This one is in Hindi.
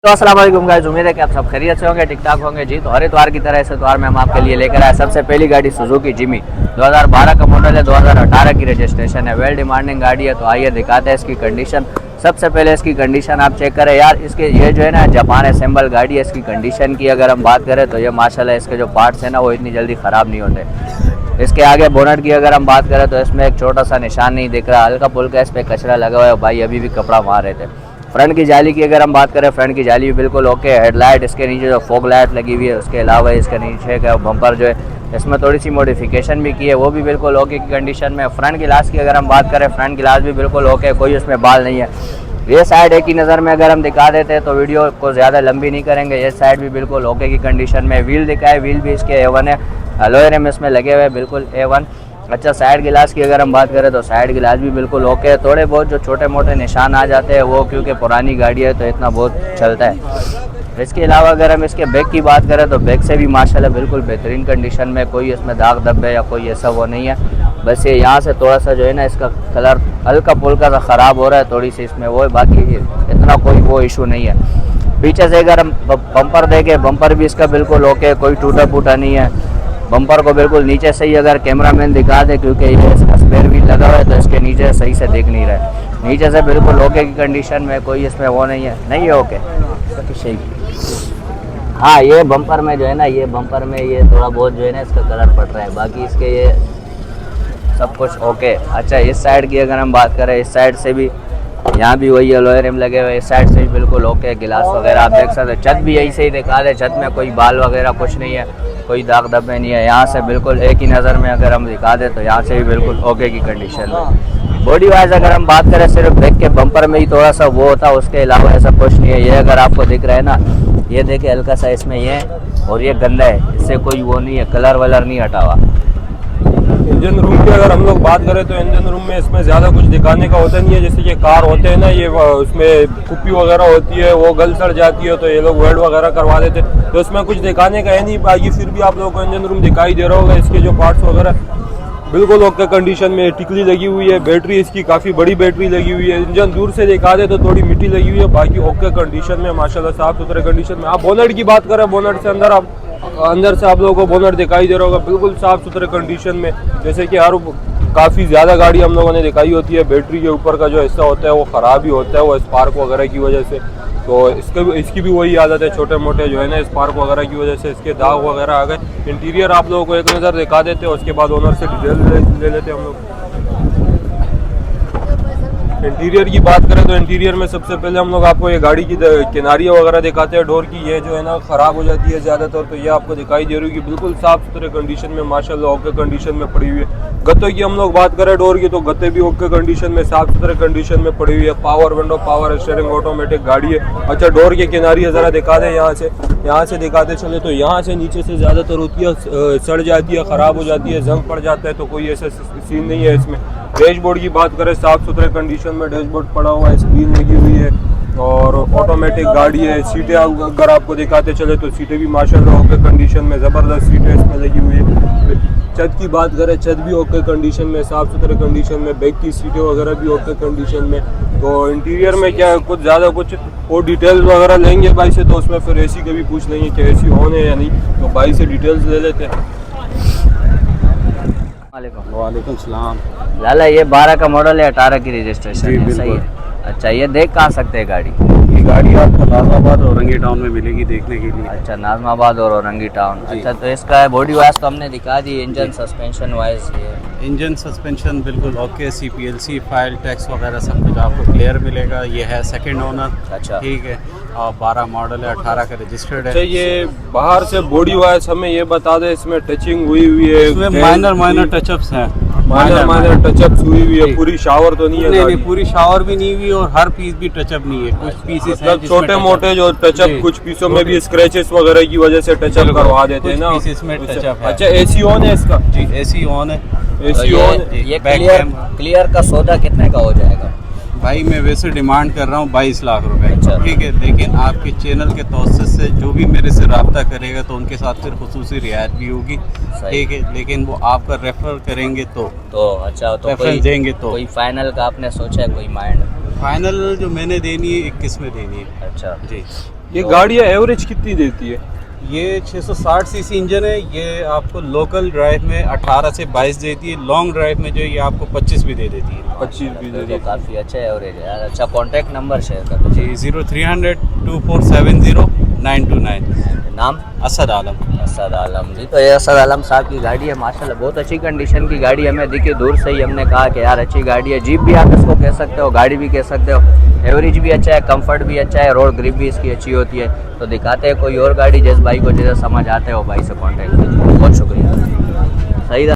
तो अस्सलाम वालेकुम गाइस, उम्मीद है कि आप सब खैरियत से होंगे, ठीक ठाक होंगे जी। तो हर इतवार की तरह इस इतवार में हम आपके लिए लेकर आए सबसे पहली गाड़ी सुजुकी जिमी 2012 का मॉडल है, 2018 की रजिस्ट्रेशन है, वेल डिमांडिंग गाड़ी है। तो आइए दिखाते हैं इसकी कंडीशन। सबसे पहले इसकी कंडीशन आप चेक करें यार। इसके ये जो है ना जापान असेंबल गाड़ी है। इसकी कंडीशन की अगर हम बात करें तो ये माशाल्लाह इसके जो पार्ट्स हैं ना वो इतनी जल्दी ख़राब नहीं होते। इसके आगे बोनट की अगर हम बात करें तो इसमें एक छोटा सा निशान नहीं दिख रहा, हल्का फुल्का इस पर कचरा लगा हुआ है, भाई अभी भी कपड़ा मार रहे थे। फ्रंट की जाली की अगर हम बात करें, फ्रंट की जाली भी बिल्कुल ओके। हेडलाइट इसके नीचे जो फॉग लाइट लगी हुई है, उसके अलावा इसके नीचे का बम्पर जो है इसमें थोड़ी सी मॉडिफिकेशन भी की है, वो भी बिल्कुल ओके की कंडीशन में। फ्रंट गिलास की अगर हम बात करें, फ्रंट गिलास भी बिल्कुल ओके, कोई उसमें बाल नहीं है। ये साइड एक ही नज़र में अगर हम दिखा देते हैं तो वीडियो को ज़्यादा लंबी नहीं करेंगे। ये साइड भी बिल्कुल ओके की कंडीशन में। व्हील दिखाए, व्हील भी इसके A1 है, अलॉय रिम इसमें लगे हुए बिल्कुल A1। अच्छा, साइड गिलास की अगर हम बात करें तो साइड गिलास भी बिल्कुल ओके है। थोड़े बहुत जो छोटे मोटे निशान आ जाते हैं वो क्योंकि पुरानी गाड़ी है तो इतना बहुत चलता है। इसके अलावा अगर हम इसके बैक की बात करें तो बैक से भी माशाल्लाह बिल्कुल बेहतरीन कंडीशन में, कोई इसमें दाग धब्बे या कोई ऐसा वो नहीं है। बस ये यहाँ से थोड़ा सा जो है ना इसका कलर हल्का फुल्का सा ख़राब हो रहा है, थोड़ी सी इसमें वो है, बाकी इतना कोई वो इशू नहीं है। पीछे से अगर हम बम्पर देखें, बम्पर भी इसका बिल्कुल ओके, कोई टूटा फूटा नहीं है। बम्पर को बिल्कुल नीचे से ही अगर कैमरामैन दिखा दे, क्योंकि ये इसका स्पेयर व्हील लगा हुआ है तो इसके नीचे सही से दिख नहीं रहा है। नीचे से बिल्कुल ओके की कंडीशन में, कोई इसमें वो नहीं है ओके। हाँ, ये बम्पर में जो है ना, ये बम्पर में ये थोड़ा बहुत जो है ना इसका कलर पड़ रहा है, बाकी इसके ये सब कुछ ओके। अच्छा, इस साइड की अगर हम बात करें, इस साइड से भी यहाँ भी वही अलॉय रिम लगे हुए, इस साइड से भी बिल्कुल ओके। गिलास वगैरह आप देख सकते हैं, छत भी यही से ही दिखा दे, छत में कोई बाल वगैरह कुछ नहीं है, कोई दाग धब्बे नहीं है। यहाँ से बिल्कुल एक ही नज़र में अगर हम दिखा दें तो यहाँ से भी बिल्कुल ओके की कंडीशन है। बॉडी वाइज अगर हम बात करें, सिर्फ बैक के बम्पर में ही थोड़ा सा वो होता है, उसके अलावा ऐसा कुछ नहीं है। ये अगर आपको दिख रहा है ना, ये देखिए हल्का सा इसमें ये और ये गंदा है, इससे कोई वो नहीं है, कलर वलर नहीं हटा हुआ। इंजन रूम की अगर हम लोग बात करें तो इंजन रूम में इसमें ज़्यादा कुछ दिखाने का होता नहीं है। जैसे कि कार होते हैं ना, ये उसमें कुप्पी वगैरह होती है, वो गल सड़ जाती है तो ये लोग वेल्ड वगैरह करवा देते हैं, तो इसमें कुछ दिखाने का है नहीं। बाकी फिर भी आप लोगों को इंजन रूम दिखाई दे रहा होगा। इसके जो पार्ट्स वगैरह बिल्कुल ओके कंडीशन में, टिकली लगी हुई है, बैटरी इसकी काफ़ी बड़ी बैटरी लगी हुई है। इंजन दूर से दिखा दे तो थोड़ी मिट्टी लगी हुई है, बाकी ओके कंडीशन में माशाल्लाह, साफ़ सुथरे कंडीशन में। आप बोनट की बात करें, बोनट से अंदर से आप लोगों को बोनट दिखाई दे रहा होगा, बिल्कुल साफ़ सुथरे कंडीशन में। जैसे कि हर काफ़ी ज़्यादा गाड़ी हम लोगों ने दिखाई होती है, बैटरी के ऊपर का जो हिस्सा होता है वो ख़राब ही होता है, वो स्पार्क वगैरह की वजह से। तो इसकी भी वही आदत है, छोटे मोटे जो है ना स्पार्क वगैरह की वजह से इसके दाग वगैरह आ गए। इंटीरियर आप लोगों को एक नज़र दिखा देते हैं, उसके बाद ओनर से डिटेल ले लेते हैं हम लोग। इंटीरियर की बात करें तो इंटीरियर में सबसे पहले हम लोग आपको ये गाड़ी की किनारियाँ वगैरह दिखाते हैं। डोर की ये जो है ना ख़राब हो जाती है ज़्यादातर, तो ये आपको दिखाई दे रही है कि बिल्कुल साफ़ सुथरे कंडीशन में माशाल्लाह ओके कंडीशन में पड़ी हुई है। गत्तों की हम लोग बात करें डोर की, तो गत्ते भी ओके कंडीशन में, साफ़ सुथरे कंडीशन में पड़ी हुई है। Power window, power steering, automatic गाड़ी है। अच्छा, डोर की किनारियाँ ज़रा दिखा दें, यहाँ से दिखाते चले तो यहाँ से नीचे से ज़्यादातर होती है, सड़ जाती है, ख़राब हो जाती है, जंग पड़ जाता है, तो कोई ऐसा सीन नहीं है इसमें। डैशबोर्ड की बात करें, साफ़ सुथरे कंडीशन में डैशबोर्ड पड़ा हुआ है, स्क्रीन लगी हुई है और ऑटोमेटिक गाड़ी है। सीटें अगर आपको दिखाते चले तो सीटें भी माशाल्लाह ओके कंडीशन में, ज़बरदस्त सीटें इसमें लगी हुई है। छत की बात करें, छत भी ओके कंडीशन में, साफ़ सुथरे कंडीशन में, बैक की सीटें वगैरह भी ओके कंडीशन में। तो इंटीरियर में क्या है, कुछ ज़्यादा कुछ और डिटेल्स वगैरह लेंगे भाई से, तो उसमें फिर AC का भी पूछ लेंगे कि AC ऑन है या नहीं, तो भाई से डिटेल्स ले लेते हैं। वालेकुम सलाम। लाला, ये 12 का मॉडल है, 18 की रजिस्ट्रेशन जी, है, सही है। अच्छा, ये देख कहाँ सकते हैं गाड़ी? ये गाड़ी आपको नाज़माबाद और औरंगी टाउन में मिलेगी देखने के लिए। अच्छा, नाज़माबाद और औरंगी टाउन। अच्छा, तो इसका बॉडी वाइज तो हमने दिखा दी, engine suspension wise engine suspension बिल्कुल ओके, CPLC फाइल टैक्स वगैरह सब कुछ आपको क्लियर मिलेगा। ये है सेकंड ओनर। अच्छा, ठीक है, और 12 मॉडल है, 18 का रजिस्टर्ड है। अच्छा, ये बाहर से बॉडी वाइज हमें ये बता दें, इसमें टचिंग हुई है, इसमें माइनर टचअप्स हैं, माइनर टचअप्स हुई है, पूरी शावर तो नहीं है? नहीं, पूरी शावर भी नहीं हुई और हर पीस भी टचअप नहीं है, कुछ पीसेस हैं छोटे मोटे जो टचअप, कुछ पीसों में भी स्क्रैचेस वगैरह की वजह से टचअप करवा देते हैं ना, पीसेस में टचअप है। अच्छा, AC ऑन है इसका? जी, AC ऑन है। AC on. ये क्लियर का सौदा कितने का हो जाएगा? भाई मैं वैसे डिमांड कर रहा हूँ 22 लाख रुपए। अच्छा। ठीक है, लेकिन आपके चैनल के तवज्जुह से जो भी मेरे से रब्ता करेगा तो उनके साथ फिर खुसूसी रियायत भी होगी। ठीक है, लेकिन वो आपका रेफर करेंगे तो अच्छा, तो रेफरेंस देंगे तो कोई फाइनल का आपने सोचा है, कोई माइंड? फाइनल जो मैंने देनी है 21 में देनी है। अच्छा जी, ये गाड़ियाँ एवरेज कितनी देती है? ये 660 सीसी इंजन है। ये आपको लोकल ड्राइव में 18 से 22 देती है, लॉन्ग ड्राइव में जो है ये आपको 25 भी दे देती है। 25 भी दे तो देती है। काफ़ी अच्छा एवरेज है यार। अच्छा, कॉन्टैक्ट नंबर शेयर कर दो जी 0300 2470 929। नाम? असद आलम। असद आलम जी। तो ये असद आलम साहब की गाड़ी है, माशाल्लाह बहुत अच्छी कंडीशन की गाड़ी हमें दिखी दूर से ही। हमने कहा कि यार अच्छी गाड़ी है, जीप भी आप इसको कह सकते हो, गाड़ी भी कह सकते हो। एवरेज भी अच्छा है, कंफर्ट भी अच्छा है, रोड ग्रिप भी इसकी अच्छी होती है। तो दिखाते हैं कोई और गाड़ी, जिस भाई को जैसे समझ आते हो भाई से कॉन्टैक्ट कीजिए। बहुत शुक्रिया। सही।